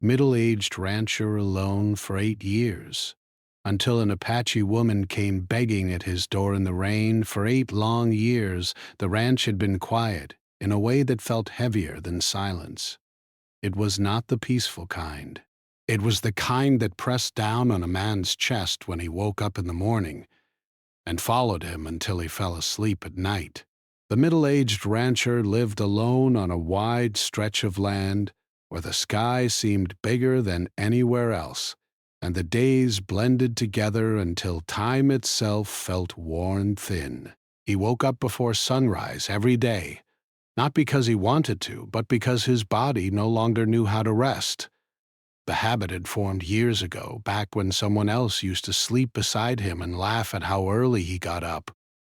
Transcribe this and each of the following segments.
middle-aged rancher alone for 8 years, until an Apache woman came begging at his door in the rain. For 8 long years, the ranch had been quiet in a way that felt heavier than silence. It was not the peaceful kind. It was the kind that pressed down on a man's chest when he woke up in the morning and followed him until he fell asleep at night. The middle-aged rancher lived alone on a wide stretch of land where the sky seemed bigger than anywhere else, and the days blended together until time itself felt worn thin. He woke up before sunrise every day, not because he wanted to, but because his body no longer knew how to rest. The habit had formed years ago, back when someone else used to sleep beside him and laugh at how early he got up.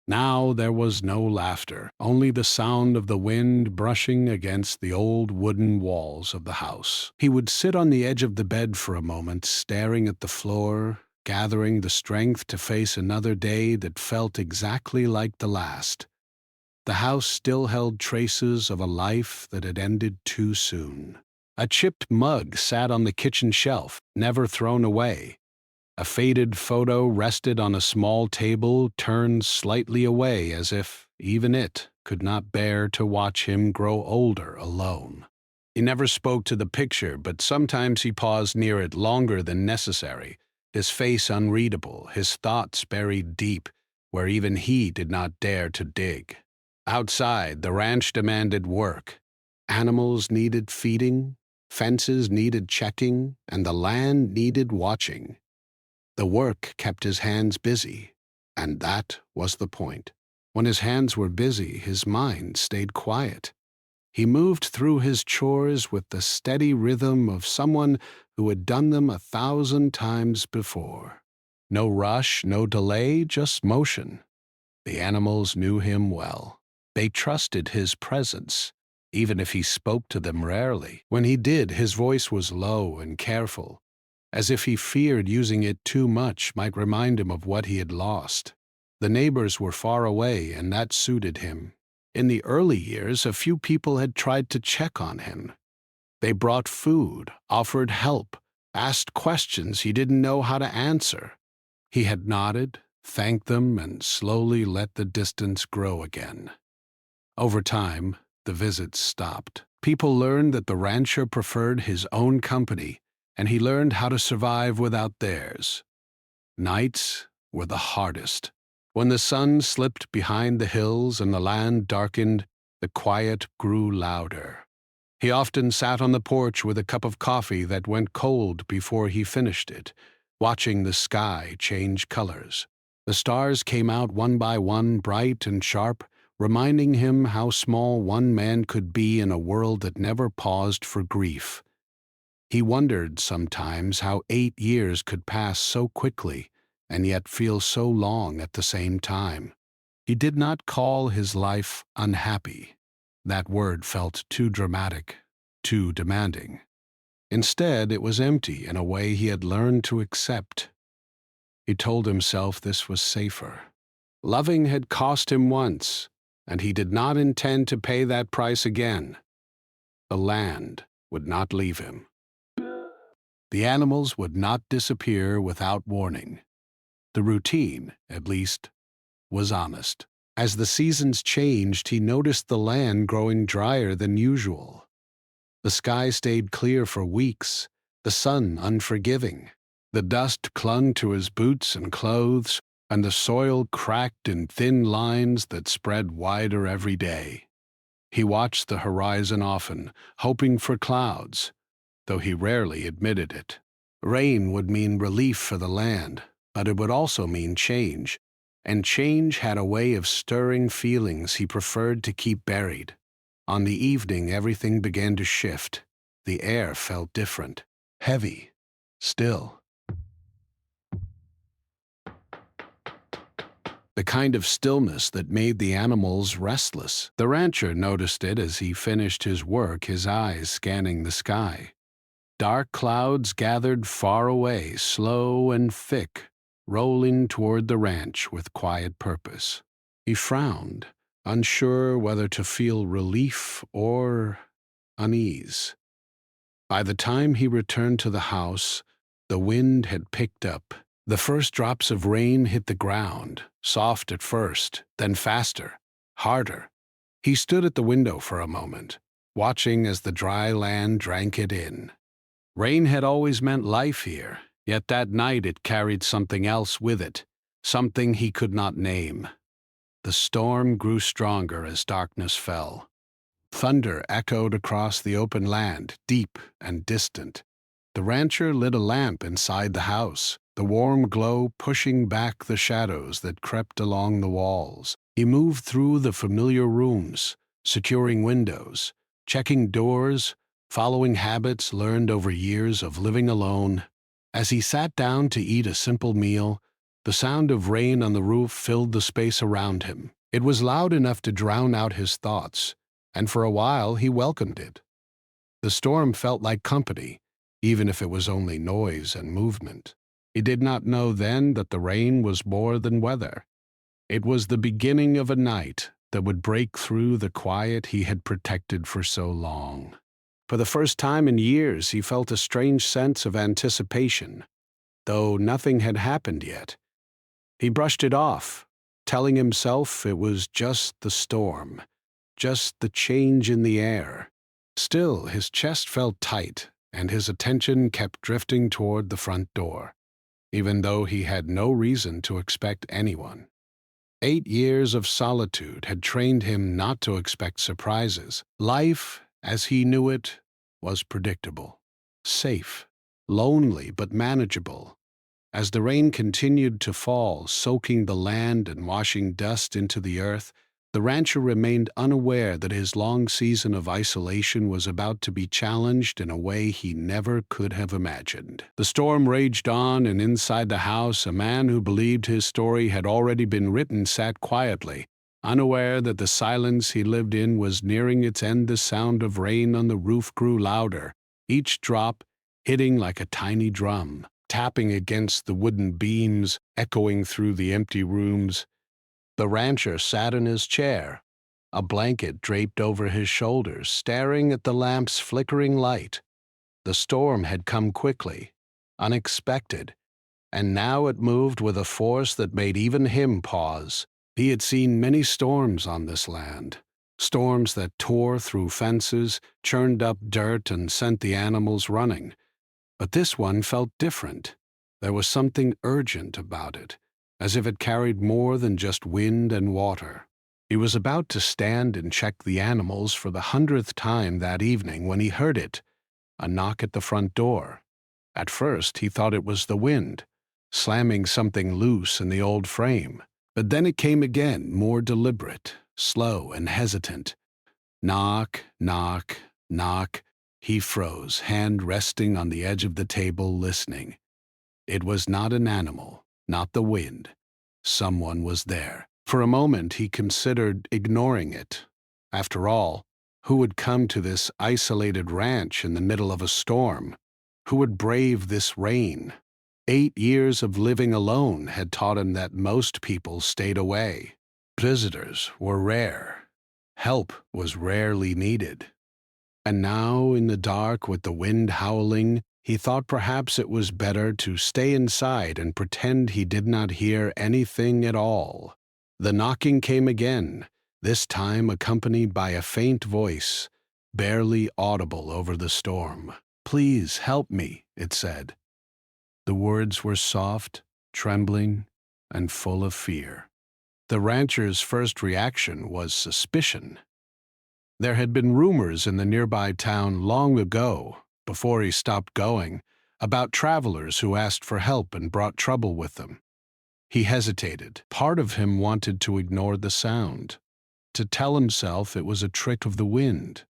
Now there was no laughter, only the sound of the wind brushing against the old wooden walls of the house. He would sit on the edge of the bed for a moment, staring at the floor, gathering the strength to face another day that felt exactly like the last. The house still held traces of a life that had ended too soon. A chipped mug sat on the kitchen shelf, never thrown away. A faded photo rested on a small table, turned slightly away as if even it could not bear to watch him grow older alone. He never spoke to the picture, but sometimes he paused near it longer than necessary, his face unreadable, his thoughts buried deep, where even he did not dare to dig. Outside, the ranch demanded work. Animals needed feeding, fences needed checking, and the land needed watching. The work kept his hands busy, and that was the point. When his hands were busy, his mind stayed quiet. He moved through his chores with the steady rhythm of someone who had done them 1,000 times before. No rush, no delay, just motion. The animals knew him well. They trusted his presence, even if he spoke to them rarely. When he did, his voice was low and careful, as if he feared using it too much might remind him of what he had lost. The neighbors were far away, and that suited him. In the early years, a few people had tried to check on him. They brought food, offered help, asked questions he didn't know how to answer. He had nodded, thanked them, and slowly let the distance grow again. Over time, the visits stopped. People learned that the rancher preferred his own company, and he learned how to survive without theirs. Nights were the hardest. When the sun slipped behind the hills and the land darkened, the quiet grew louder. He often sat on the porch with a cup of coffee that went cold before he finished it, watching the sky change colors. The stars came out one by one, bright and sharp, reminding him how small one man could be in a world that never paused for grief. He wondered sometimes how 8 years could pass so quickly and yet feel so long at the same time. He did not call his life unhappy. That word felt too dramatic, too demanding. Instead, it was empty in a way he had learned to accept. He told himself this was safer. Loving had cost him once, and he did not intend to pay that price again. The land would not leave him. The animals would not disappear without warning. The routine, at least, was honest. As the seasons changed, he noticed the land growing drier than usual. The sky stayed clear for weeks, the sun unforgiving. The dust clung to his boots and clothes, and the soil cracked in thin lines that spread wider every day. He watched the horizon often, hoping for clouds, though he rarely admitted it. Rain would mean relief for the land, but it would also mean change, and change had a way of stirring feelings he preferred to keep buried. On the evening, everything began to shift. The air felt different, heavy, still. The kind of stillness that made the animals restless. The rancher noticed it as he finished his work, his eyes scanning the sky. Dark clouds gathered far away, slow and thick, rolling toward the ranch with quiet purpose. He frowned, unsure whether to feel relief or unease. By the time he returned to the house, the wind had picked up. The first drops of rain hit the ground, soft at first, then faster, harder. He stood at the window for a moment, watching as the dry land drank it in. Rain had always meant life here, yet that night it carried something else with it, something he could not name. The storm grew stronger as darkness fell. Thunder echoed across the open land, deep and distant. The rancher lit a lamp inside the house, the warm glow pushing back the shadows that crept along the walls. He moved through the familiar rooms, securing windows, checking doors, following habits learned over years of living alone. As he sat down to eat a simple meal, the sound of rain on the roof filled the space around him. It was loud enough to drown out his thoughts, and for a while he welcomed it. The storm felt like company, even if it was only noise and movement. He did not know then that the rain was more than weather. It was the beginning of a night that would break through the quiet he had protected for so long. For the first time in years, he felt a strange sense of anticipation, though nothing had happened yet. He brushed it off, telling himself it was just the storm, just the change in the air. Still, his chest felt tight, and his attention kept drifting toward the front door, even though he had no reason to expect anyone. 8 years of solitude had trained him not to expect surprises. Life, as he knew it, was predictable, safe, lonely but manageable. As the rain continued to fall, soaking the land and washing dust into the earth, the rancher remained unaware that his long season of isolation was about to be challenged in a way he never could have imagined. The storm raged on, and inside the house, a man who believed his story had already been written sat quietly, unaware that the silence he lived in was nearing its end. The sound of rain on the roof grew louder, each drop hitting like a tiny drum, tapping against the wooden beams, echoing through the empty rooms. The rancher sat in his chair, a blanket draped over his shoulders, staring at the lamp's flickering light. The storm had come quickly, unexpected, and now it moved with a force that made even him pause. He had seen many storms on this land, storms that tore through fences, churned up dirt, and sent the animals running. But this one felt different. There was something urgent about it, as if it carried more than just wind and water. He was about to stand and check the animals for the 100th time that evening when he heard it, a knock at the front door. At first he thought it was the wind, slamming something loose in the old frame. But then it came again, more deliberate, slow and hesitant. Knock, knock, knock. He froze, hand resting on the edge of the table, listening. It was not an animal, not the wind. Someone was there. For a moment he considered ignoring it. After all, who would come to this isolated ranch in the middle of a storm? Who would brave this rain? 8 years of living alone had taught him that most people stayed away. Visitors were rare. Help was rarely needed. And now, in the dark with the wind howling, he thought perhaps it was better to stay inside and pretend he did not hear anything at all. The knocking came again, this time accompanied by a faint voice, barely audible over the storm. "Please help me," it said. The words were soft, trembling, and full of fear. The rancher's first reaction was suspicion. There had been rumors in the nearby town long ago, before he stopped going, about travelers who asked for help and brought trouble with them. He hesitated. Part of him wanted to ignore the sound, to tell himself it was a trick of the wind.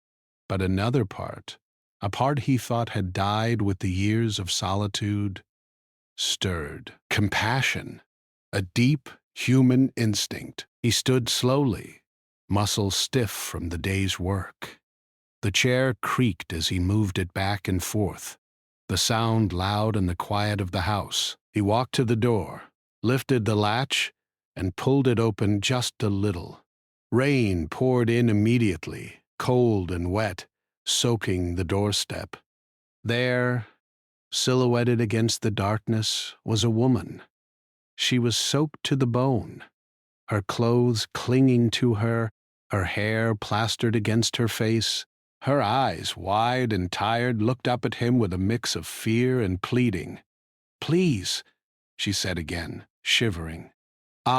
But another part, a part he thought had died with the years of solitude, stirred. Compassion, a deep human instinct. He stood slowly, muscles stiff from the day's work. The chair creaked as he moved it back and forth, the sound loud in the quiet of the house. He walked to the door, lifted the latch, and pulled it open just a little. Rain poured in immediately, cold and wet, soaking the doorstep. There, silhouetted against the darkness, was a woman. She was soaked to the bone, her clothes clinging to her, her hair plastered against her face. Her eyes, wide and tired, looked up at him with a mix of fear and pleading. "Please," she said again, shivering. "I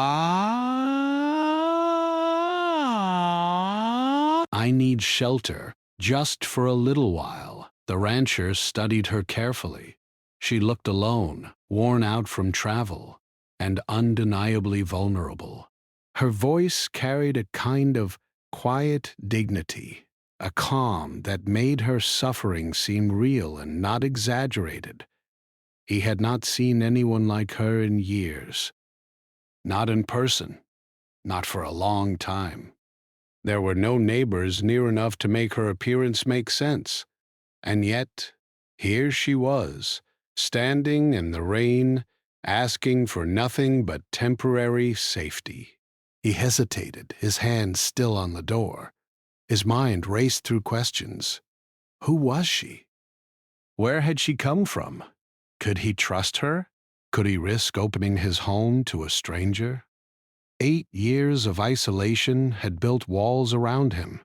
need shelter, just for a little while." The rancher studied her carefully. She looked alone, worn out from travel, and undeniably vulnerable. Her voice carried a kind of quiet dignity, a calm that made her suffering seem real and not exaggerated. He had not seen anyone like her in years. Not in person, not for a long time. There were no neighbors near enough to make her appearance make sense. And yet, here she was, standing in the rain, asking for nothing but temporary safety. He hesitated, his hand still on the door. His mind raced through questions. Who was she? Where had she come from? Could he trust her? Could he risk opening his home to a stranger? 8 years of isolation had built walls around him,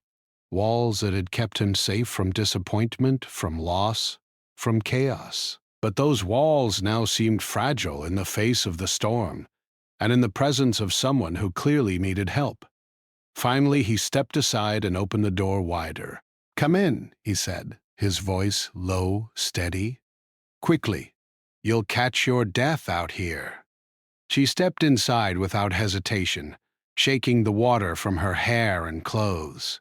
walls that had kept him safe from disappointment, from loss, from chaos. But those walls now seemed fragile in the face of the storm, and in the presence of someone who clearly needed help. Finally, he stepped aside and opened the door wider. "Come in," he said, his voice low, steady. "Quickly. You'll catch your death out here." She stepped inside without hesitation, shaking the water from her hair and clothes.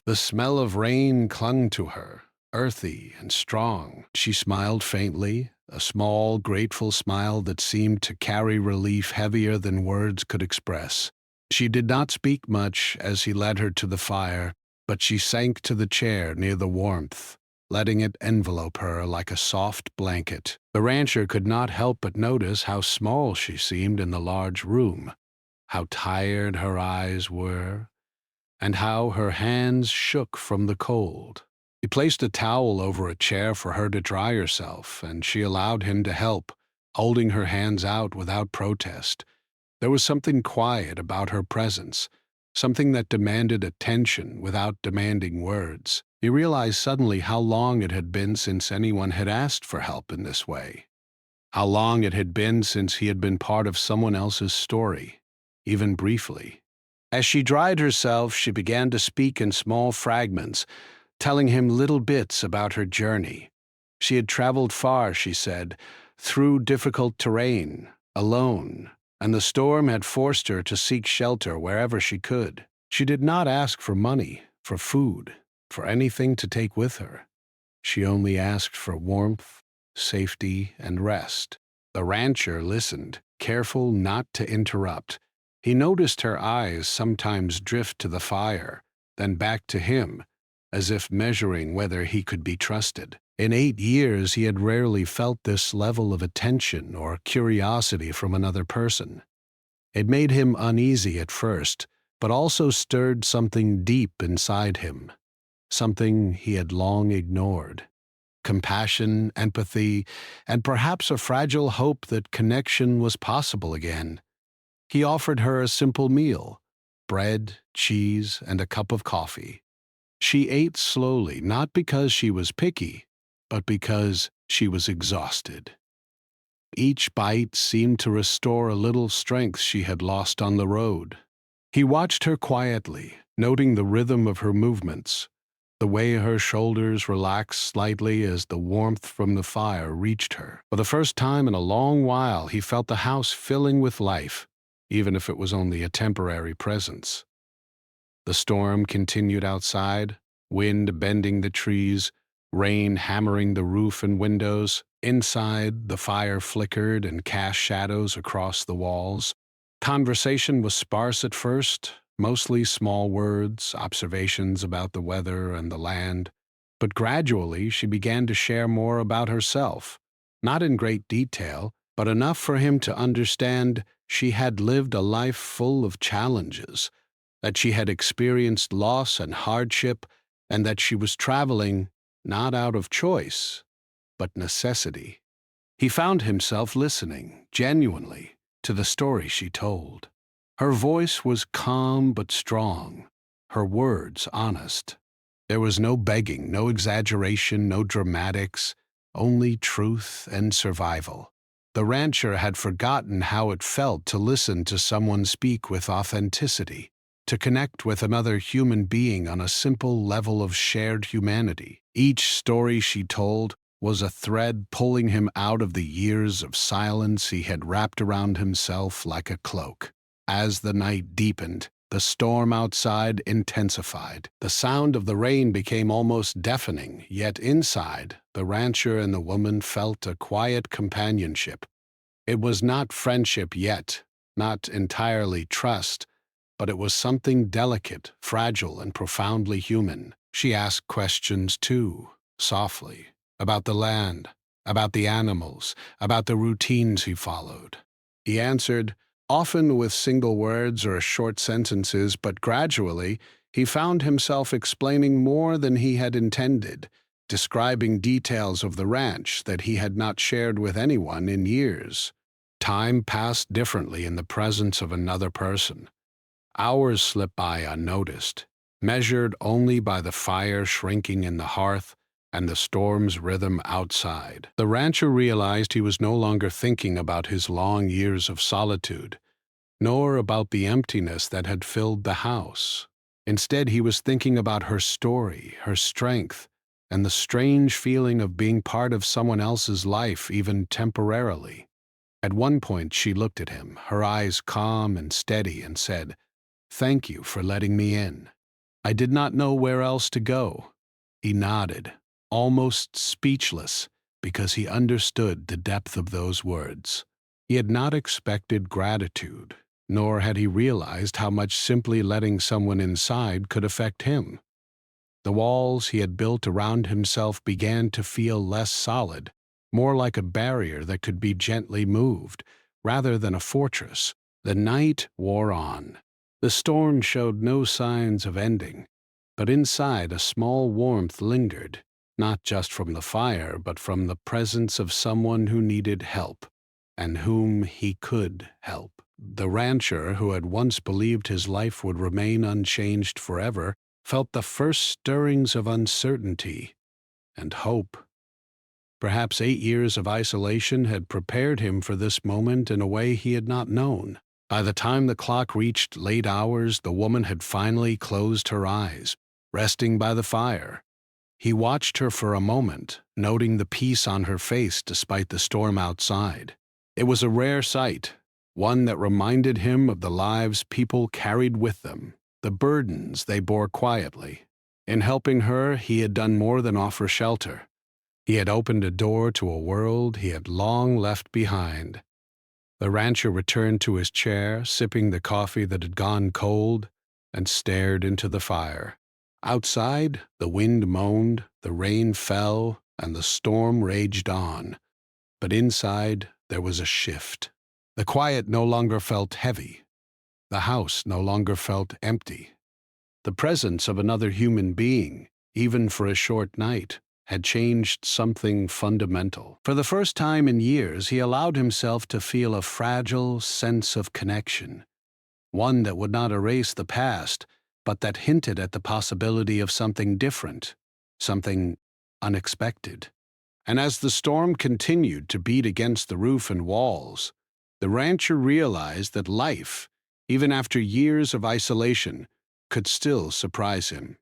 The smell of rain clung to her, earthy and strong. She smiled faintly, a small, grateful smile that seemed to carry relief heavier than words could express. She did not speak much as he led her to the fire, but she sank to the chair near the warmth, letting it envelope her like a soft blanket. The rancher could not help but notice how small she seemed in the large room, how tired her eyes were, and how her hands shook from the cold. He placed a towel over a chair for her to dry herself, and she allowed him to help, holding her hands out without protest. There was something quiet about her presence, something that demanded attention without demanding words. He realized suddenly how long it had been since anyone had asked for help in this way. How long it had been since he had been part of someone else's story, even briefly. As she dried herself, she began to speak in small fragments, telling him little bits about her journey. She had traveled far, she said, through difficult terrain, alone, and the storm had forced her to seek shelter wherever she could. She did not ask for money, for food, for anything to take with her. She only asked for warmth, safety, and rest. The rancher listened, careful not to interrupt. He noticed her eyes sometimes drift to the fire, then back to him, as if measuring whether he could be trusted. In 8 years, he had rarely felt this level of attention or curiosity from another person. It made him uneasy at first, but also stirred something deep inside him, something he had long ignored. Compassion, empathy, and perhaps a fragile hope that connection was possible again. He offered her a simple meal, bread, cheese, and a cup of coffee. She ate slowly, not because she was picky, but because she was exhausted. Each bite seemed to restore a little strength she had lost on the road. He watched her quietly, noting the rhythm of her movements, the way her shoulders relaxed slightly as the warmth from the fire reached her. For the first time in a long while, he felt the house filling with life, even if it was only a temporary presence. The storm continued outside, wind bending the trees, rain hammering the roof and windows. Inside, the fire flickered and cast shadows across the walls. Conversation was sparse at first, mostly small words, observations about the weather and the land. But gradually, she began to share more about herself, not in great detail, but enough for him to understand she had lived a life full of challenges, that she had experienced loss and hardship, and that she was traveling not out of choice, but necessity. He found himself listening, genuinely, to the story she told. Her voice was calm but strong, her words honest. There was no begging, no exaggeration, no dramatics, only truth and survival. The rancher had forgotten how it felt to listen to someone speak with authenticity, to connect with another human being on a simple level of shared humanity. Each story she told was a thread pulling him out of the years of silence he had wrapped around himself like a cloak. As the night deepened, the storm outside intensified. The sound of the rain became almost deafening, yet inside, the rancher and the woman felt a quiet companionship. It was not friendship yet, not entirely trust, but it was something delicate, fragile, and profoundly human. She asked questions too, softly, about the land, about the animals, about the routines he followed. He answered, often with single words or short sentences, but gradually he found himself explaining more than he had intended, describing details of the ranch that he had not shared with anyone in years. Time passed differently in the presence of another person. Hours slipped by unnoticed, measured only by the fire shrinking in the hearth and the storm's rhythm outside. The rancher realized he was no longer thinking about his long years of solitude, nor about the emptiness that had filled the house. Instead, he was thinking about her story, her strength, and the strange feeling of being part of someone else's life, even temporarily. At one point, she looked at him, her eyes calm and steady, and said, "Thank you for letting me in. I did not know where else to go." He nodded, almost speechless, because he understood the depth of those words. He had not expected gratitude, nor had he realized how much simply letting someone inside could affect him. The walls he had built around himself began to feel less solid, more like a barrier that could be gently moved, rather than a fortress. The night wore on. The storm showed no signs of ending, but inside a small warmth lingered, not just from the fire, but from the presence of someone who needed help, and whom he could help. The rancher, who had once believed his life would remain unchanged forever, felt the first stirrings of uncertainty and hope. Perhaps 8 years of isolation had prepared him for this moment in a way he had not known. By the time the clock reached late hours, the woman had finally closed her eyes, resting by the fire. He watched her for a moment, noting the peace on her face despite the storm outside. It was a rare sight, one that reminded him of the lives people carried with them, the burdens they bore quietly. In helping her, he had done more than offer shelter. He had opened a door to a world he had long left behind. The rancher returned to his chair, sipping the coffee that had gone cold, and stared into the fire. Outside, the wind moaned, the rain fell, and the storm raged on. But inside, there was a shift. The quiet no longer felt heavy. The house no longer felt empty. The presence of another human being, even for a short night, had changed something fundamental. For the first time in years, he allowed himself to feel a fragile sense of connection, one that would not erase the past, but that hinted at the possibility of something different, something unexpected. And as the storm continued to beat against the roof and walls, the rancher realized that life, even after years of isolation, could still surprise him.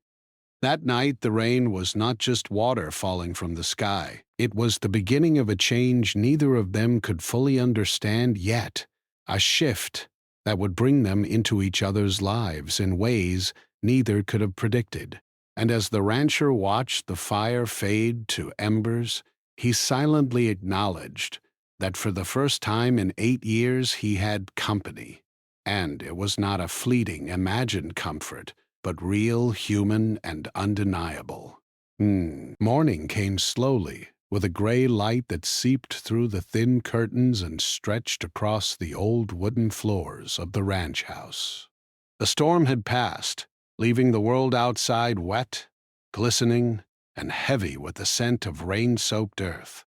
That night, the rain was not just water falling from the sky. It was the beginning of a change neither of them could fully understand yet, a shift that would bring them into each other's lives in ways neither could have predicted. And as the rancher watched the fire fade to embers, he silently acknowledged that for the first time in 8 years he had company. And it was not a fleeting, imagined comfort, but real, human, and undeniable. Morning came slowly, with a gray light that seeped through the thin curtains and stretched across the old wooden floors of the ranch house. The storm had passed, leaving the world outside wet, glistening, and heavy with the scent of rain-soaked earth.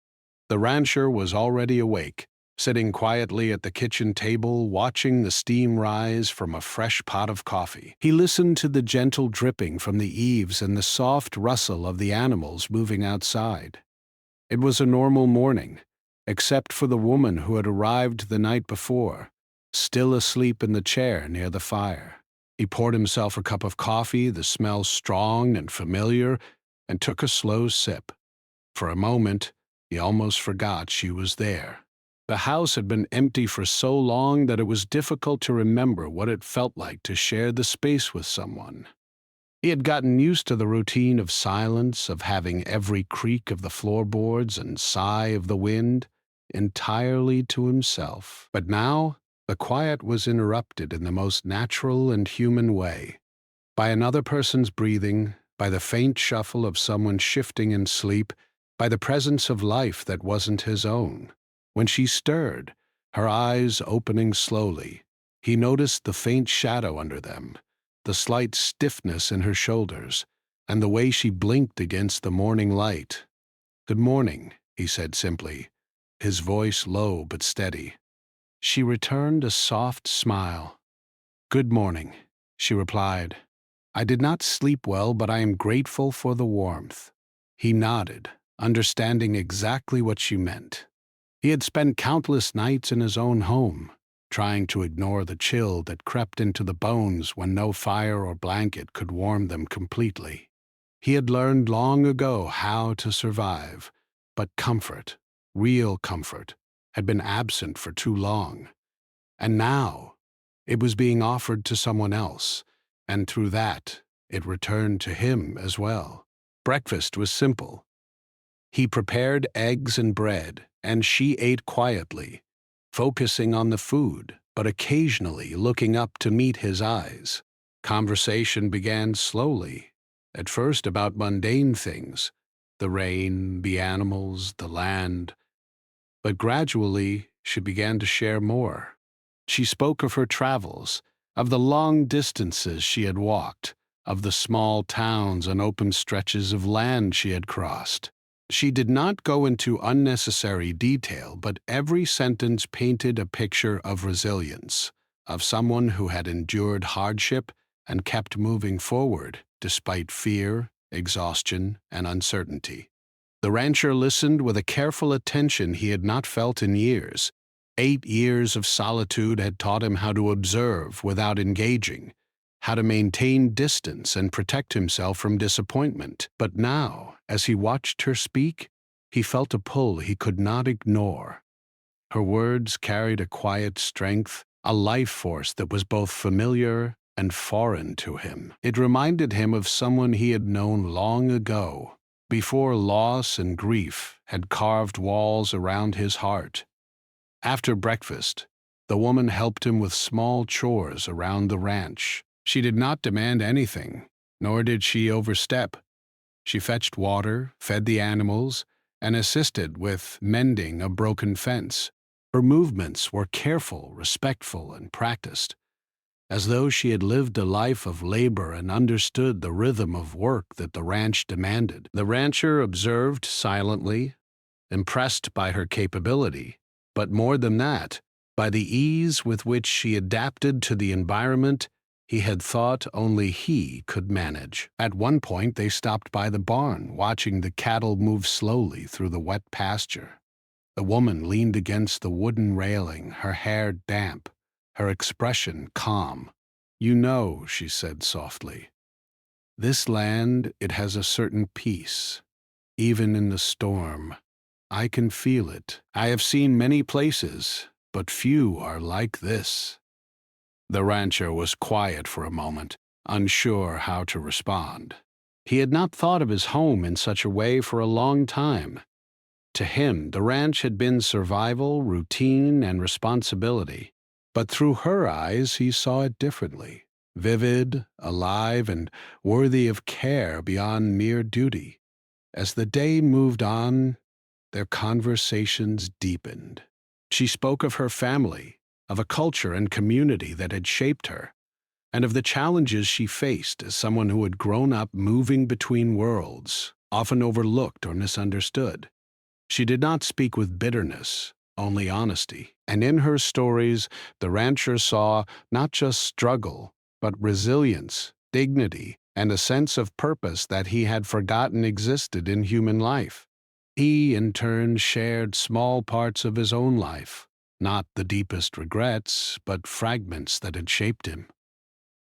The rancher was already awake, sitting quietly at the kitchen table, watching the steam rise from a fresh pot of coffee. He listened to the gentle dripping from the eaves and the soft rustle of the animals moving outside. It was a normal morning, except for the woman who had arrived the night before, still asleep in the chair near the fire. He poured himself a cup of coffee, the smell strong and familiar, and took a slow sip. For a moment, he almost forgot she was there. The house had been empty for so long that it was difficult to remember what it felt like to share the space with someone. He had gotten used to the routine of silence, of having every creak of the floorboards and sigh of the wind entirely to himself. But now, the quiet was interrupted in the most natural and human way, by another person's breathing, by the faint shuffle of someone shifting in sleep, by the presence of life that wasn't his own. When she stirred, her eyes opening slowly, he noticed the faint shadow under them, the slight stiffness in her shoulders, and the way she blinked against the morning light. "Good morning," he said simply, his voice low but steady. She returned a soft smile. "Good morning," she replied. "I did not sleep well, but I am grateful for the warmth." He nodded, understanding exactly what she meant. He had spent countless nights in his own home, trying to ignore the chill that crept into the bones when no fire or blanket could warm them completely. He had learned long ago how to survive, but comfort, real comfort, had been absent for too long. And now, it was being offered to someone else, and through that, it returned to him as well. Breakfast was simple. He prepared eggs and bread, and she ate quietly, focusing on the food, but occasionally looking up to meet his eyes. Conversation began slowly, at first about mundane things, the rain, the animals, the land, but gradually she began to share more. She spoke of her travels, of the long distances she had walked, of the small towns and open stretches of land she had crossed. She did not go into unnecessary detail, but every sentence painted a picture of resilience, of someone who had endured hardship and kept moving forward despite fear, exhaustion, and uncertainty. The rancher listened with a careful attention he had not felt in years. 8 years of solitude had taught him how to observe without engaging, how to maintain distance and protect himself from disappointment. But now, as he watched her speak, he felt a pull he could not ignore. Her words carried a quiet strength, a life force that was both familiar and foreign to him. It reminded him of someone he had known long ago, before loss and grief had carved walls around his heart. After breakfast, the woman helped him with small chores around the ranch. She did not demand anything, nor did she overstep. She fetched water, fed the animals, and assisted with mending a broken fence. Her movements were careful, respectful, and practiced, as though she had lived a life of labor and understood the rhythm of work that the ranch demanded. The rancher observed silently, impressed by her capability, but more than that, by the ease with which she adapted to the environment he had thought only he could manage. At one point they stopped by the barn, watching the cattle move slowly through the wet pasture. The woman leaned against the wooden railing, her hair damp, her expression calm. "You know," she said softly, "this land, it has a certain peace, even in the storm. I can feel it. I have seen many places, but few are like this." The rancher was quiet for a moment, unsure how to respond. He had not thought of his home in such a way for a long time. To him, the ranch had been survival, routine, and responsibility. But through her eyes, he saw it differently, vivid, alive, and worthy of care beyond mere duty. As the day moved on, their conversations deepened. She spoke of her family, of a culture and community that had shaped her, and of the challenges she faced as someone who had grown up moving between worlds. often overlooked or misunderstood. She did not speak with bitterness, only honesty. And in her stories, the rancher saw not just struggle, but resilience, dignity, and a sense of purpose that he had forgotten existed in human life. He, in turn, shared small parts of his own life, not the deepest regrets, but fragments that had shaped him.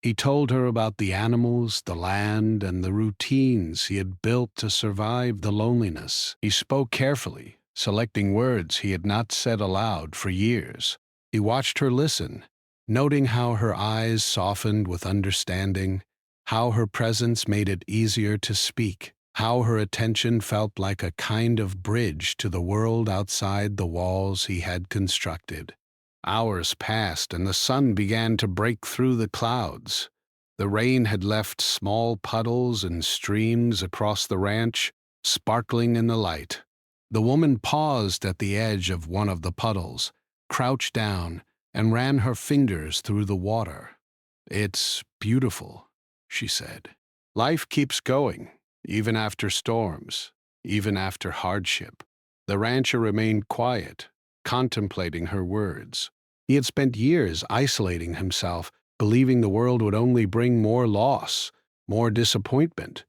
He told her about the animals, the land, and the routines he had built to survive the loneliness. He spoke carefully, selecting words he had not said aloud for years. He watched her listen, noting how her eyes softened with understanding, how her presence made it easier to speak, how her attention felt like a kind of bridge to the world outside the walls he had constructed. Hours passed, and the sun began to break through the clouds. The rain had left small puddles and streams across the ranch, sparkling in the light. The woman paused at the edge of one of the puddles, crouched down, and ran her fingers through the water. "It's beautiful," she said. "Life keeps going, even after storms, even after hardship." The rancher remained quiet, contemplating her words. He had spent years isolating himself, believing the world would only bring more loss, more disappointment.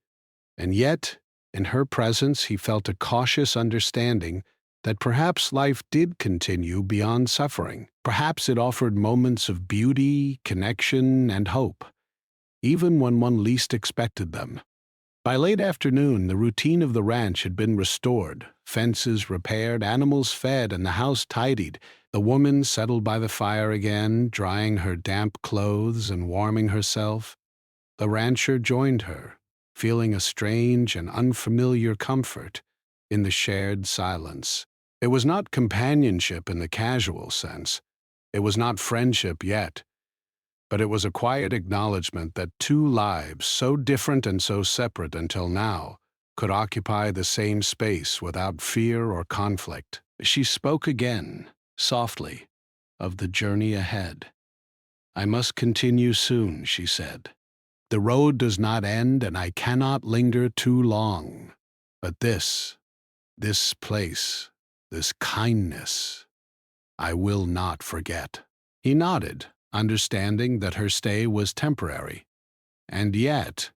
And yet, in her presence, he felt a cautious understanding that perhaps life did continue beyond suffering. Perhaps it offered moments of beauty, connection, and hope, even when one least expected them. By late afternoon, the routine of the ranch had been restored, fences repaired, animals fed, and the house tidied. The woman settled by the fire again, drying her damp clothes and warming herself. The rancher joined her, feeling a strange and unfamiliar comfort in the shared silence. It was not companionship in the casual sense. It was not friendship yet. But it was a quiet acknowledgement that two lives, so different and so separate until now, could occupy the same space without fear or conflict. She spoke again, softly, of the journey ahead. "I must continue soon," she said. "The road does not end, and I cannot linger too long. But this place, this kindness, I will not forget." He nodded, understanding that her stay was temporary. And yet,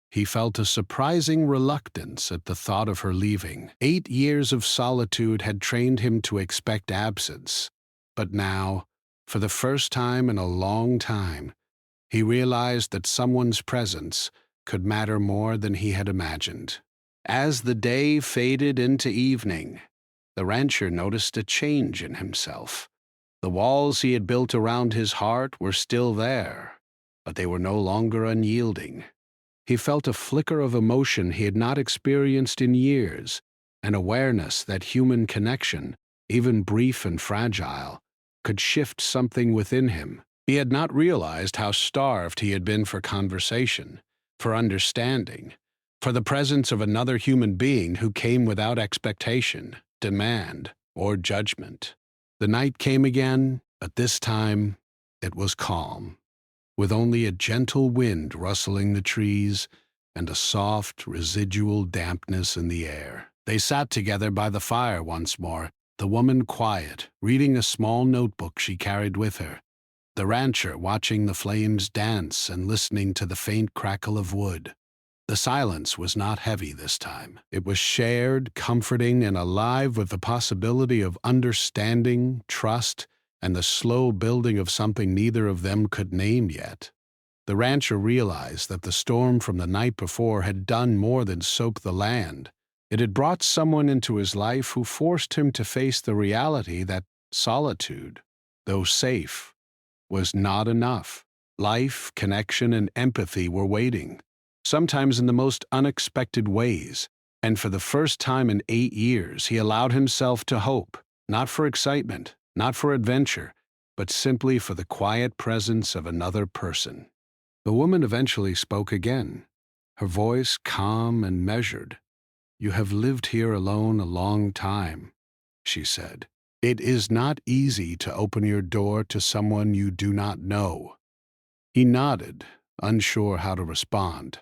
he felt a surprising reluctance at the thought of her leaving. 8 years of solitude had trained him to expect absence. But now, for the first time in a long time, he realized that someone's presence could matter more than he had imagined. As the day faded into evening, the rancher noticed a change in himself. The walls he had built around his heart were still there, but they were no longer unyielding. He felt a flicker of emotion he had not experienced in years, an awareness that human connection, even brief and fragile, could shift something within him. He had not realized how starved he had been for conversation, for understanding, for the presence of another human being who came without expectation, demand, or judgment. The night came again, but this time it was calm, with only a gentle wind rustling the trees and a soft, residual dampness in the air. They sat together by the fire once more, the woman quiet, reading a small notebook she carried with her, the rancher watching the flames dance and listening to the faint crackle of wood. The silence was not heavy this time. It was shared, comforting, and alive with the possibility of understanding, trust, and the slow building of something neither of them could name yet. The rancher realized that the storm from the night before had done more than soak the land. It had brought someone into his life who forced him to face the reality that solitude, though safe, was not enough. Life, connection, and empathy were waiting, sometimes in the most unexpected ways, and for the first time in 8 years he allowed himself to hope, not for excitement, not for adventure, but simply for the quiet presence of another person. The woman eventually spoke again, her voice calm and measured. "You have lived here alone a long time," she said. "It is not easy to open your door to someone you do not know." He nodded, unsure how to respond.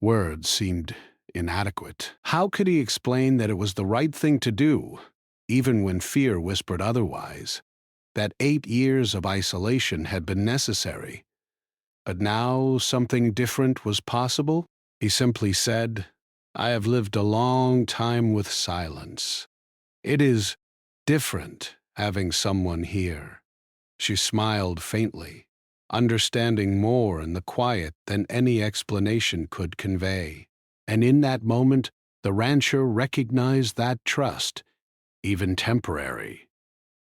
Words seemed inadequate. How could he explain that it was the right thing to do, even when fear whispered otherwise? That 8 years of isolation had been necessary. But now something different was possible? He simply said, "I have lived a long time with silence. It is different having someone here." She smiled faintly, understanding more in the quiet than any explanation could convey. And in that moment, the rancher recognized that trust, even temporary,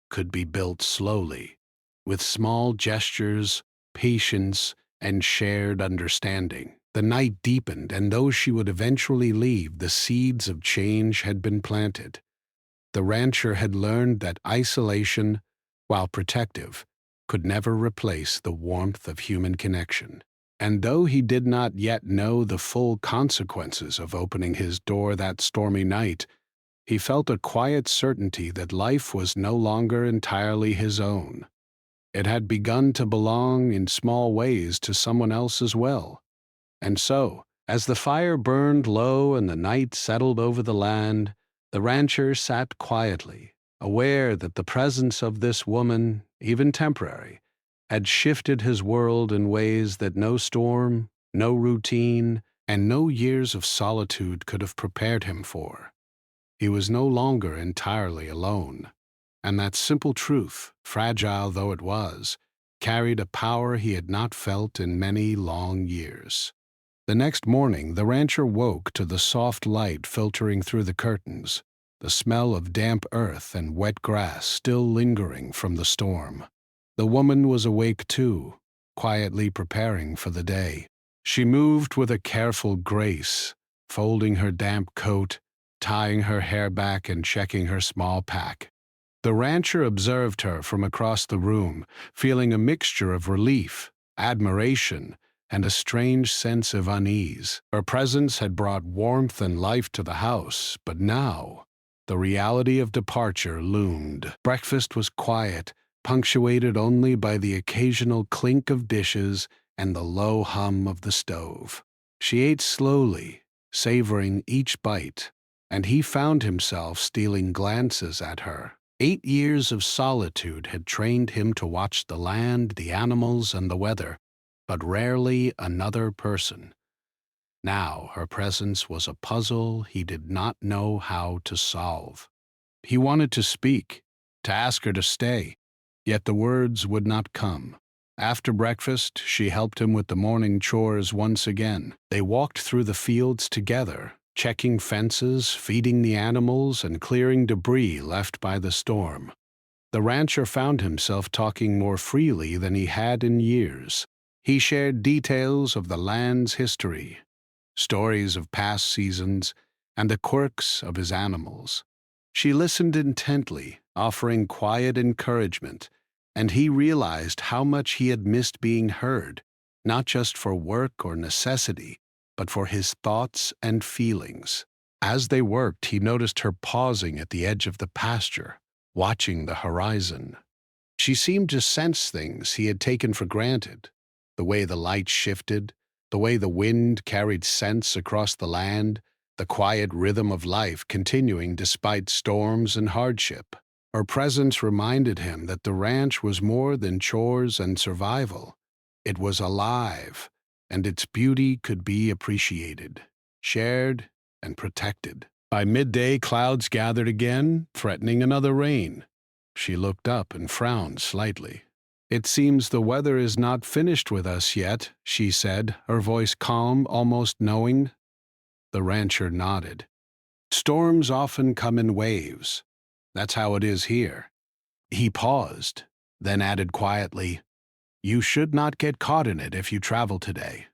could be built slowly, with small gestures, patience, and shared understanding. The night deepened, and though she would eventually leave, the seeds of change had been planted. The rancher had learned that isolation, while protective, could never replace the warmth of human connection. And though he did not yet know the full consequences of opening his door that stormy night, he felt a quiet certainty that life was no longer entirely his own. It had begun to belong in small ways to someone else as well. And so, as the fire burned low and the night settled over the land, the rancher sat quietly, aware that the presence of this woman, even temporary, had shifted his world in ways that no storm, no routine, and no years of solitude could have prepared him for. He was no longer entirely alone, and that simple truth, fragile though it was, carried a power he had not felt in many long years. The next morning, the rancher woke to the soft light filtering through the curtains, the smell of damp earth and wet grass still lingering from the storm. The woman was awake too, quietly preparing for the day. She moved with a careful grace, folding her damp coat, tying her hair back and checking her small pack. The rancher observed her from across the room, feeling a mixture of relief, admiration, and a strange sense of unease. Her presence had brought warmth and life to the house, but now the reality of departure loomed. Breakfast was quiet, punctuated only by the occasional clink of dishes and the low hum of the stove. She ate slowly, savoring each bite, and he found himself stealing glances at her. 8 years of solitude had trained him to watch the land, the animals, and the weather, but rarely another person. Now her presence was a puzzle he did not know how to solve. He wanted to speak, to ask her to stay, yet the words would not come. After breakfast, she helped him with the morning chores once again. They walked through the fields together, checking fences, feeding the animals, and clearing debris left by the storm. The rancher found himself talking more freely than he had in years. He shared details of the land's history, stories of past seasons, and the quirks of his animals. She listened intently, offering quiet encouragement, and he realized how much he had missed being heard, not just for work or necessity, but for his thoughts and feelings. As they worked, he noticed her pausing at the edge of the pasture, watching the horizon. She seemed to sense things he had taken for granted, the way the light shifted, the way the wind carried scents across the land, the quiet rhythm of life continuing despite storms and hardship. Her presence reminded him that the ranch was more than chores and survival. It was alive, and its beauty could be appreciated, shared, and protected. By midday, clouds gathered again, threatening another rain. She looked up and frowned slightly. "It seems the weather is not finished with us yet," she said, her voice calm, almost knowing. The rancher nodded. "Storms often come in waves. That's how it is here." He paused, then added quietly, "You should not get caught in it if you travel today."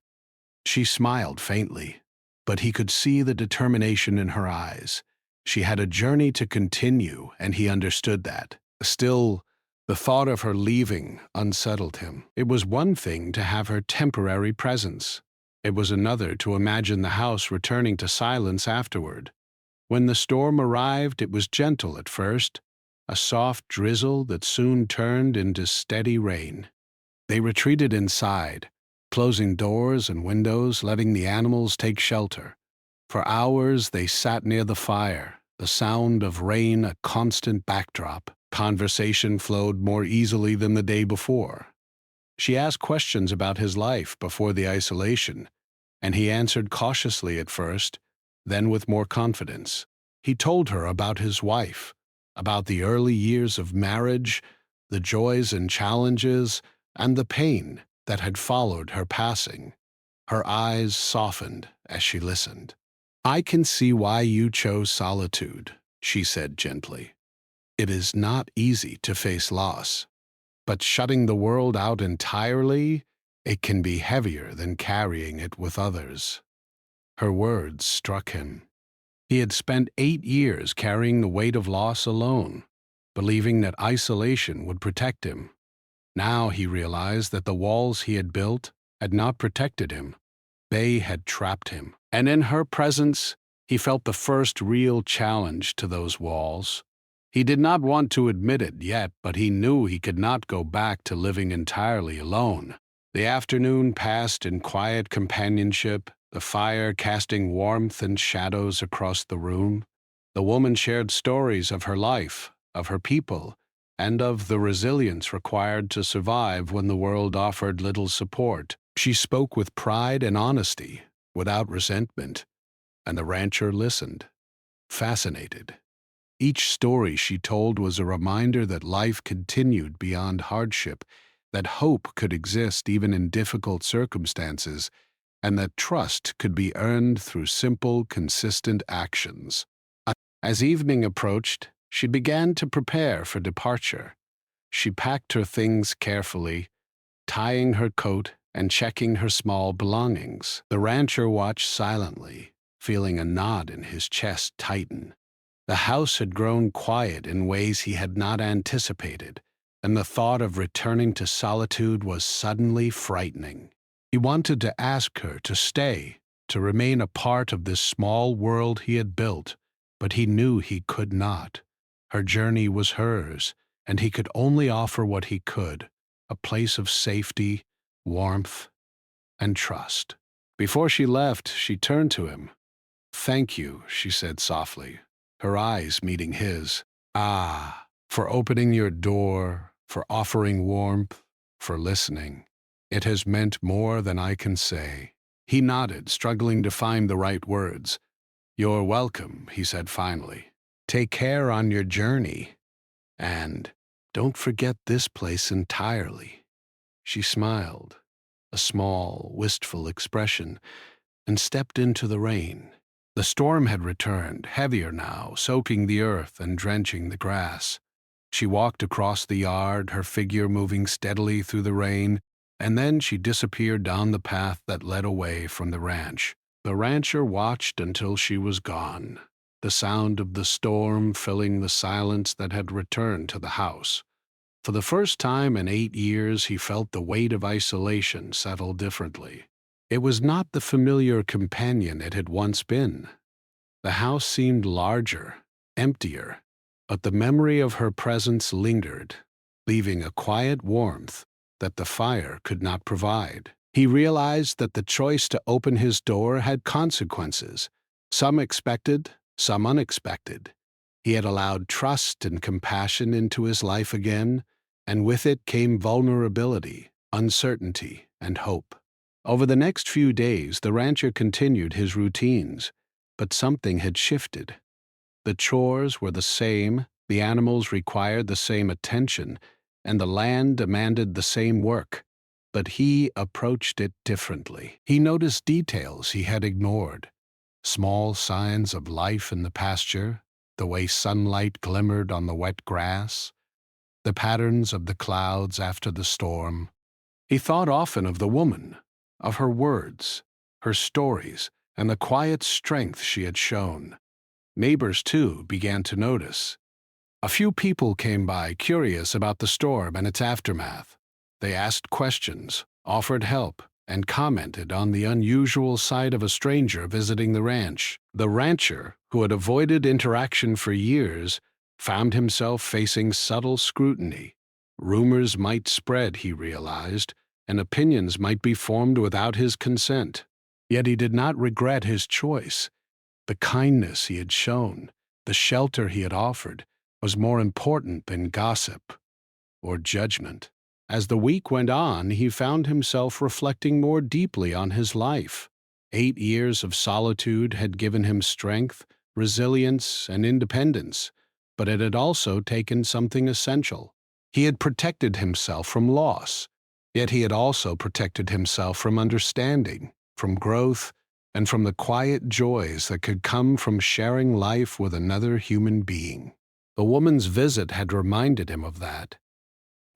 She smiled faintly, but he could see the determination in her eyes. She had a journey to continue, and he understood that. Still, the thought of her leaving unsettled him. It was one thing to have her temporary presence. It was another to imagine the house returning to silence afterward. When the storm arrived, it was gentle at first, a soft drizzle that soon turned into steady rain. They retreated inside, closing doors and windows, letting the animals take shelter. For hours they sat near the fire, the sound of rain a constant backdrop. Conversation flowed more easily than the day before. She asked questions about his life before the isolation, and he answered cautiously at first, then with more confidence. He told her about his wife, about the early years of marriage, the joys and challenges, and the pain that had followed her passing. Her eyes softened as she listened. "I can see why you chose solitude," she said gently. "It is not easy to face loss, but shutting the world out entirely, it can be heavier than carrying it with others." Her words struck him. He had spent 8 years carrying the weight of loss alone, believing that isolation would protect him. Now he realized that the walls he had built had not protected him. They had trapped him. And in her presence, he felt the first real challenge to those walls. He did not want to admit it yet, but he knew he could not go back to living entirely alone. The afternoon passed in quiet companionship, the fire casting warmth and shadows across the room. The woman shared stories of her life, of her people, and of the resilience required to survive when the world offered little support. She spoke with pride and honesty, without resentment, and the rancher listened, fascinated. Each story she told was a reminder that life continued beyond hardship, that hope could exist even in difficult circumstances, and that trust could be earned through simple, consistent actions. As evening approached, she began to prepare for departure. She packed her things carefully, tying her coat and checking her small belongings. The rancher watched silently, feeling a knot in his chest tighten. The house had grown quiet in ways he had not anticipated, and the thought of returning to solitude was suddenly frightening. He wanted to ask her to stay, to remain a part of this small world he had built, but he knew he could not. Her journey was hers, and he could only offer what he could, a place of safety, warmth, and trust. Before she left, she turned to him. "Thank you," she said softly, her eyes meeting his. "Ah, for opening your door, for offering warmth, for listening. It has meant more than I can say." He nodded, struggling to find the right words. "You're welcome," he said finally. "Take care on your journey. And don't forget this place entirely." She smiled, a small, wistful expression, and stepped into the rain. The storm had returned, heavier now, soaking the earth and drenching the grass. She walked across the yard, her figure moving steadily through the rain, and then she disappeared down the path that led away from the ranch. The rancher watched until she was gone, the sound of the storm filling the silence that had returned to the house. For the first time in 8 years, he felt the weight of isolation settle differently. It was not the familiar companion it had once been. The house seemed larger, emptier, but the memory of her presence lingered, leaving a quiet warmth that the fire could not provide. He realized that the choice to open his door had consequences, some expected, some unexpected. He had allowed trust and compassion into his life again, and with it came vulnerability, uncertainty, and hope. Over the next few days, the rancher continued his routines, but something had shifted. The chores were the same, the animals required the same attention, and the land demanded the same work, but he approached it differently. He noticed details he had ignored, small signs of life in the pasture, the way sunlight glimmered on the wet grass, the patterns of the clouds after the storm. He thought often of the woman, of her words, her stories, and the quiet strength she had shown. Neighbors, too, began to notice. A few people came by, curious about the storm and its aftermath. They asked questions, offered help, and commented on the unusual sight of a stranger visiting the ranch. The rancher, who had avoided interaction for years, found himself facing subtle scrutiny. Rumors might spread, he realized, and opinions might be formed without his consent. Yet he did not regret his choice. The kindness he had shown, the shelter he had offered, was more important than gossip or judgment. As the week went on, he found himself reflecting more deeply on his life. 8 years of solitude had given him strength, resilience, and independence, but it had also taken something essential. He had protected himself from loss, yet he had also protected himself from understanding, from growth, and from the quiet joys that could come from sharing life with another human being. The woman's visit had reminded him of that.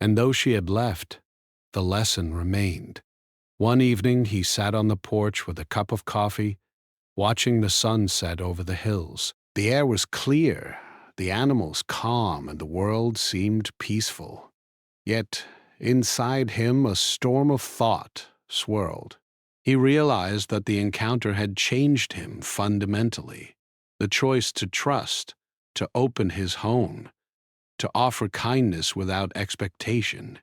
And though she had left, the lesson remained. One evening he sat on the porch with a cup of coffee, watching the sun set over the hills. The air was clear, the animals calm, and the world seemed peaceful. Yet, inside him, a storm of thought swirled. He realized that the encounter had changed him fundamentally. The choice to trust, to open his home, to offer kindness without expectation.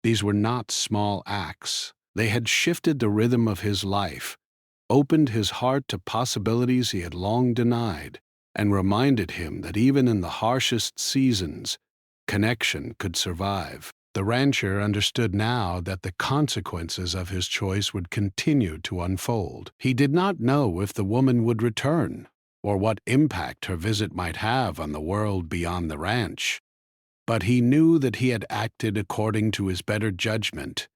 These were not small acts. They had shifted the rhythm of his life, opened his heart to possibilities he had long denied, and reminded him that even in the harshest seasons, connection could survive. The rancher understood now that the consequences of his choice would continue to unfold. He did not know if the woman would return, or what impact her visit might have on the world beyond the ranch. But he knew that he had acted according to his better judgment,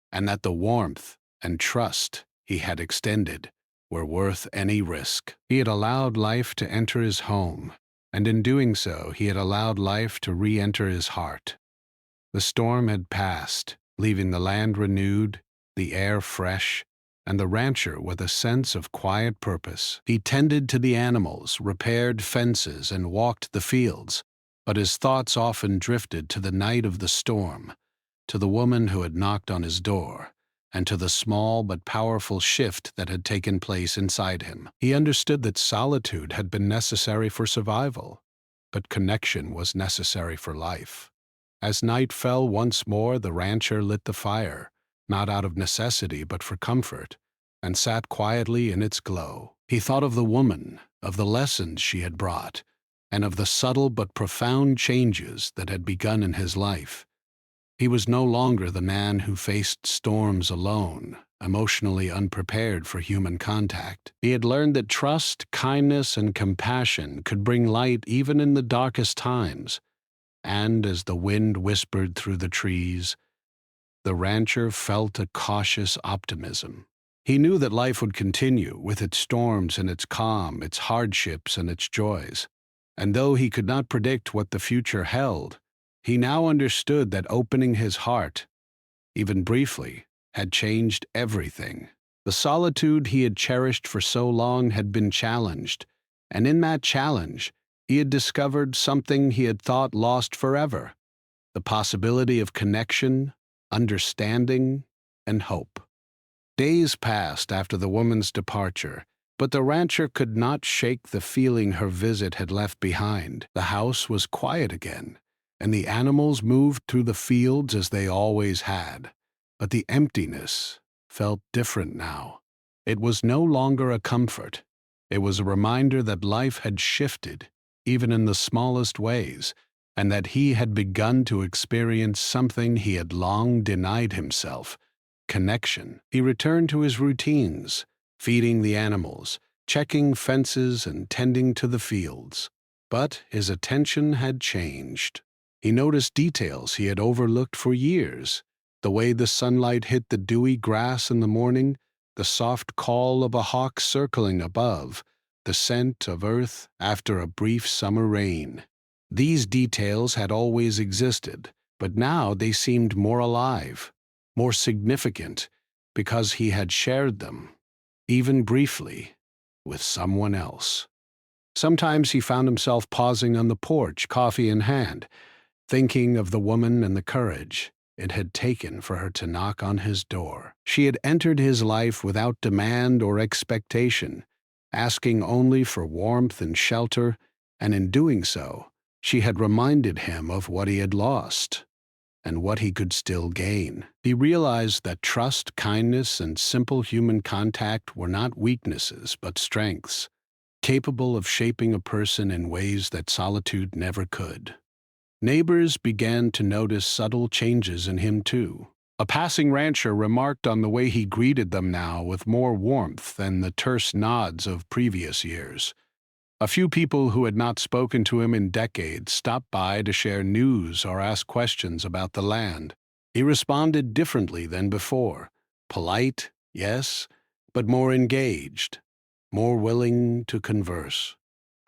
and that the warmth and trust he had extended were worth any risk. He had allowed life to enter his home, and in doing so he had allowed life to re-enter his heart. The storm had passed, leaving the land renewed, the air fresh, and the rancher with a sense of quiet purpose. He tended to the animals, repaired fences, and walked the fields, but his thoughts often drifted to the night of the storm, to the woman who had knocked on his door, and to the small but powerful shift that had taken place inside him. He understood that solitude had been necessary for survival, but connection was necessary for life. As night fell once more, the rancher lit the fire, not out of necessity but for comfort, and sat quietly in its glow. He thought of the woman, of the lessons she had brought, and of the subtle but profound changes that had begun in his life. He was no longer the man who faced storms alone, emotionally unprepared for human contact. He had learned that trust, kindness, and compassion could bring light even in the darkest times. And as the wind whispered through the trees, the rancher felt a cautious optimism. He knew that life would continue, with its storms and its calm, its hardships and its joys. And though he could not predict what the future held, he now understood that opening his heart, even briefly, had changed everything. The solitude he had cherished for so long had been challenged, and in that challenge, he had discovered something he had thought lost forever: the possibility of connection, understanding, and hope. Days passed after the woman's departure, but the rancher could not shake the feeling her visit had left behind. The house was quiet again, and the animals moved through the fields as they always had. But the emptiness felt different now. It was no longer a comfort. It was a reminder that life had shifted, even in the smallest ways, and that he had begun to experience something he had long denied himself: connection. He returned to his routines, feeding the animals, checking fences, and tending to the fields. But his attention had changed. He noticed details he had overlooked for years: the way the sunlight hit the dewy grass in the morning, the soft call of a hawk circling above, the scent of earth after a brief summer rain. These details had always existed, but now they seemed more alive, more significant, because he had shared them, even briefly, with someone else. Sometimes he found himself pausing on the porch, coffee in hand, thinking of the woman and the courage it had taken for her to knock on his door. She had entered his life without demand or expectation, asking only for warmth and shelter, and in doing so, she had reminded him of what he had lost and what he could still gain. He realized that trust, kindness, and simple human contact were not weaknesses but strengths. capable of shaping a person in ways that solitude never could. Neighbors began to notice subtle changes in him too. A passing rancher remarked on the way he greeted them now with more warmth than the terse nods of previous years. A few people who had not spoken to him in decades stopped by to share news or ask questions about the land. He responded differently than before. Polite, yes, but more engaged, more willing to converse.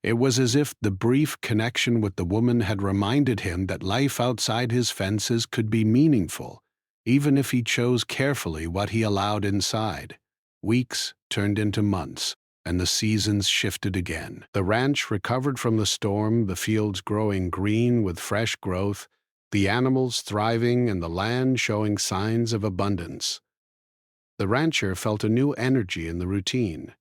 It was as if the brief connection with the woman had reminded him that life outside his fences could be meaningful, even if he chose carefully what he allowed inside. Weeks turned into months, and the seasons shifted again. The ranch recovered from the storm, the fields growing green with fresh growth, the animals thriving, and the land showing signs of abundance. The rancher felt a new energy in the routine,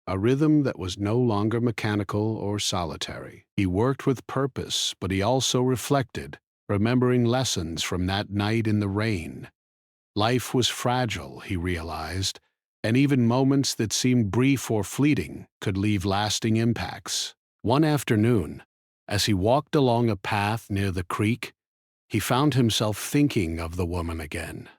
a rhythm that was no longer mechanical or solitary. He worked with purpose, but he also reflected, remembering lessons from that night in the rain. Life was fragile, he realized, and even moments that seemed brief or fleeting could leave lasting impacts. One afternoon, as he walked along a path near the creek, he found himself thinking of the woman again.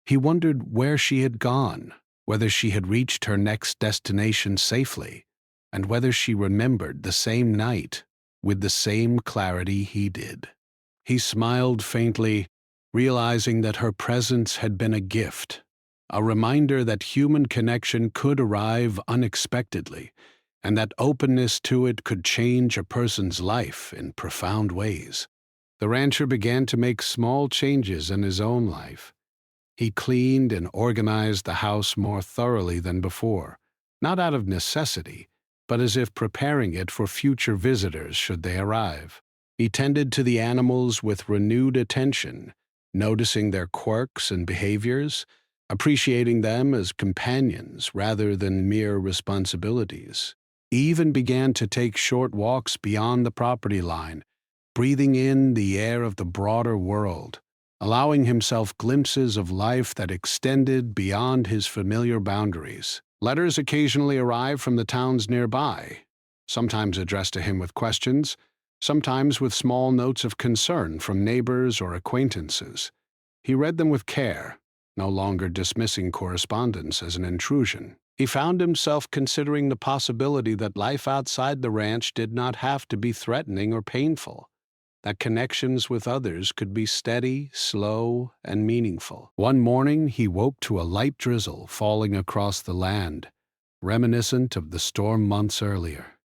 He wondered where she had gone, whether she had reached her next destination safely, and whether she remembered the same night with the same clarity he did. He smiled faintly, realizing that her presence had been a gift, a reminder that human connection could arrive unexpectedly, and that openness to it could change a person's life in profound ways. The rancher began to make small changes in his own life. He cleaned and organized the house more thoroughly than before, not out of necessity, but as if preparing it for future visitors should they arrive. He tended to the animals with renewed attention, noticing their quirks and behaviors, appreciating them as companions rather than mere responsibilities. He even began to take short walks beyond the property line, breathing in the air of the broader world, allowing himself glimpses of life that extended beyond his familiar boundaries. Letters occasionally arrived from the towns nearby, sometimes addressed to him with questions, sometimes with small notes of concern from neighbors or acquaintances. He read them with care, no longer dismissing correspondence as an intrusion. He found himself considering the possibility that life outside the ranch did not have to be threatening or painful, that connections with others could be steady, slow, and meaningful. One morning, he woke to a light drizzle falling across the land, reminiscent of the storm months earlier.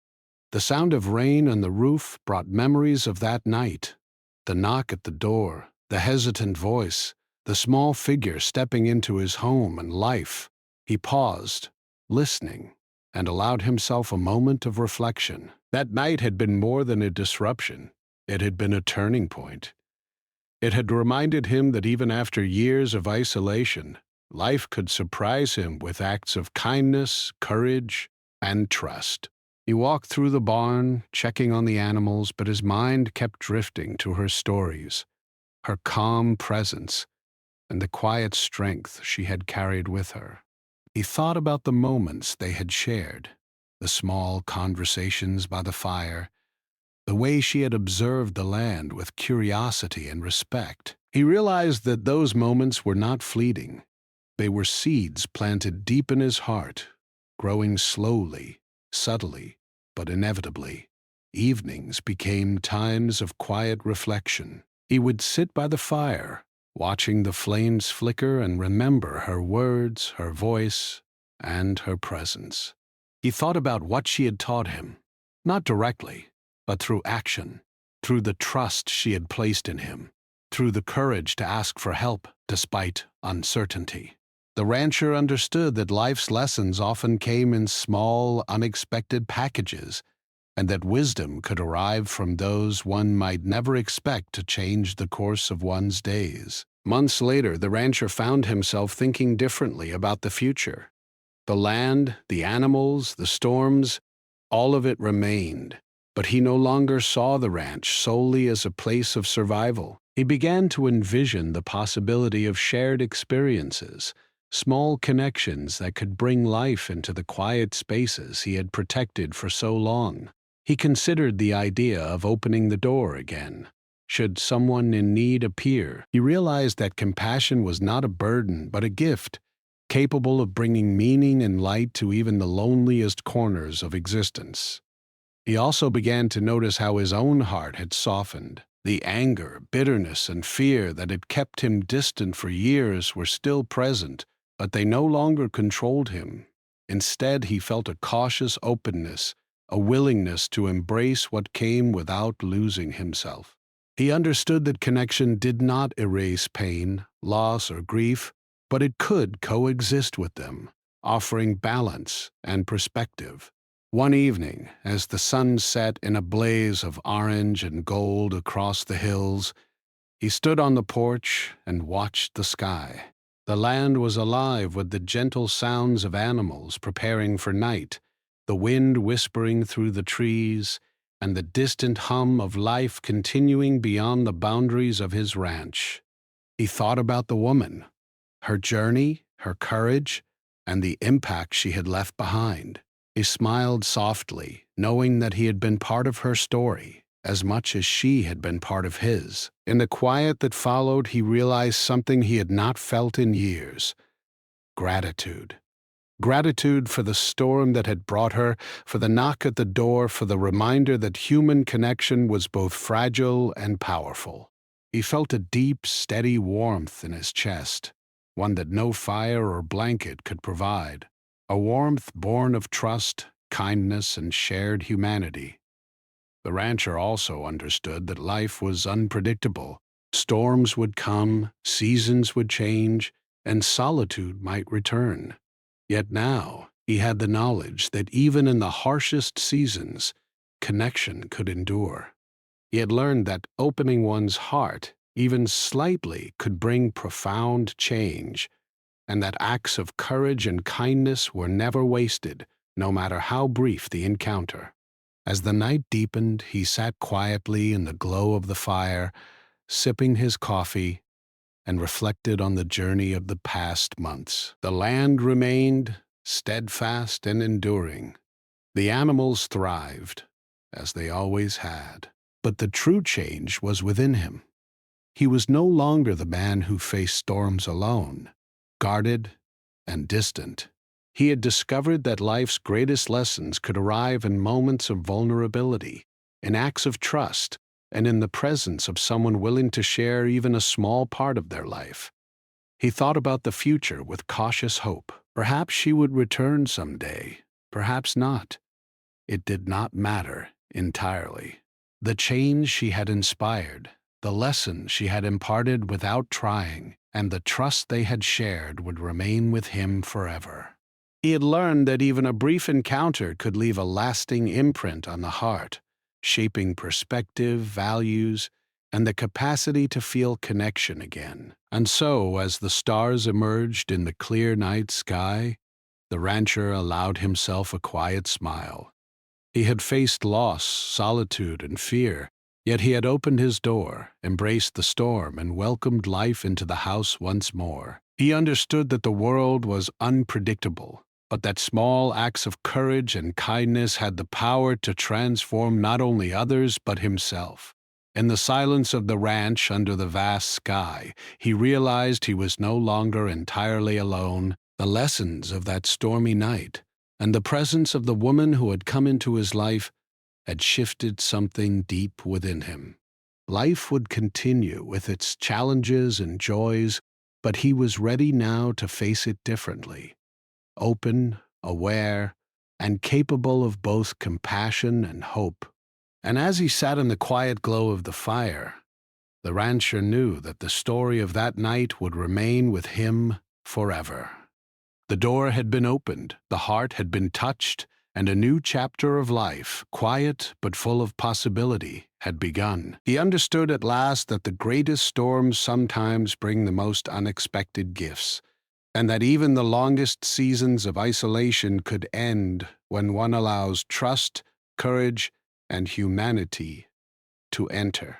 The sound of rain on the roof brought memories of that night, the knock at the door, the hesitant voice, the small figure stepping into his home and life. He paused, listening, and allowed himself a moment of reflection. That night had been more than a disruption. It had been a turning point. It had reminded him that even after years of isolation, life could surprise him with acts of kindness, courage, and trust. He walked through the barn, checking on the animals, but his mind kept drifting to her stories, her calm presence, and the quiet strength she had carried with her. He thought about the moments they had shared, the small conversations by the fire, the way she had observed the land with curiosity and respect. He realized that those moments were not fleeting. They were seeds planted deep in his heart, growing slowly, subtly, but inevitably. Evenings became times of quiet reflection. He would sit by the fire, watching the flames flicker and remember her words, her voice, and her presence. He thought about what she had taught him, not directly, but through action, through the trust she had placed in him, through the courage to ask for help despite uncertainty. The rancher understood that life's lessons often came in small, unexpected packages, and that wisdom could arrive from those one might never expect to change the course of one's days. Months later, the rancher found himself thinking differently about the future. The land, the animals, the storms, all of it remained. But he no longer saw the ranch solely as a place of survival. He began to envision the possibility of shared experiences, small connections that could bring life into the quiet spaces he had protected for so long. He considered the idea of opening the door again. Should someone in need appear, he realized that compassion was not a burden but a gift, capable of bringing meaning and light to even the loneliest corners of existence. He also began to notice how his own heart had softened. The anger, bitterness, and fear that had kept him distant for years were still present, but they no longer controlled him. Instead, he felt a cautious openness, a willingness to embrace what came without losing himself. He understood that connection did not erase pain, loss, or grief, but it could coexist with them, offering balance and perspective. One evening, as the sun set in a blaze of orange and gold across the hills, he stood on the porch and watched the sky. The land was alive with the gentle sounds of animals preparing for night, the wind whispering through the trees, and the distant hum of life continuing beyond the boundaries of his ranch. He thought about the woman, her journey, her courage, and the impact she had left behind. He smiled softly, knowing that he had been part of her story, as much as she had been part of his. In the quiet that followed, he realized something he had not felt in years: gratitude. Gratitude for the storm that had brought her, for the knock at the door, for the reminder that human connection was both fragile and powerful. He felt a deep, steady warmth in his chest, one that no fire or blanket could provide. A warmth born of trust, kindness, and shared humanity. The rancher also understood that life was unpredictable. Storms would come, seasons would change, and solitude might return. Yet now he had the knowledge that even in the harshest seasons, connection could endure. He had learned that opening one's heart, even slightly, could bring profound change, and that acts of courage and kindness were never wasted, no matter how brief the encounter. As the night deepened, he sat quietly in the glow of the fire, sipping his coffee, and reflected on the journey of the past months. The land remained steadfast and enduring. The animals thrived, as they always had. But the true change was within him. He was no longer the man who faced storms alone, guarded and distant. He had discovered that life's greatest lessons could arrive in moments of vulnerability, in acts of trust, and in the presence of someone willing to share even a small part of their life. He thought about the future with cautious hope. Perhaps she would return someday, perhaps not. It did not matter entirely. The change she had inspired, the lesson she had imparted without trying, and the trust they had shared would remain with him forever. He had learned that even a brief encounter could leave a lasting imprint on the heart, shaping perspective, values, and the capacity to feel connection again. And so, as the stars emerged in the clear night sky, the rancher allowed himself a quiet smile. He had faced loss, solitude, and fear, yet he had opened his door, embraced the storm, and welcomed life into the house once more. He understood that the world was unpredictable, but that small acts of courage and kindness had the power to transform not only others but himself. In the silence of the ranch under the vast sky, he realized he was no longer entirely alone. The lessons of that stormy night, and the presence of the woman who had come into his life, had shifted something deep within him. Life would continue with its challenges and joys, but he was ready now to face it differently. Open, aware, and capable of both compassion and hope. And as he sat in the quiet glow of the fire, the rancher knew that the story of that night would remain with him forever. The door had been opened, the heart had been touched, and a new chapter of life, quiet but full of possibility, had begun. He understood at last that the greatest storms sometimes bring the most unexpected gifts, and that even the longest seasons of isolation could end when one allows trust, courage, and humanity to enter.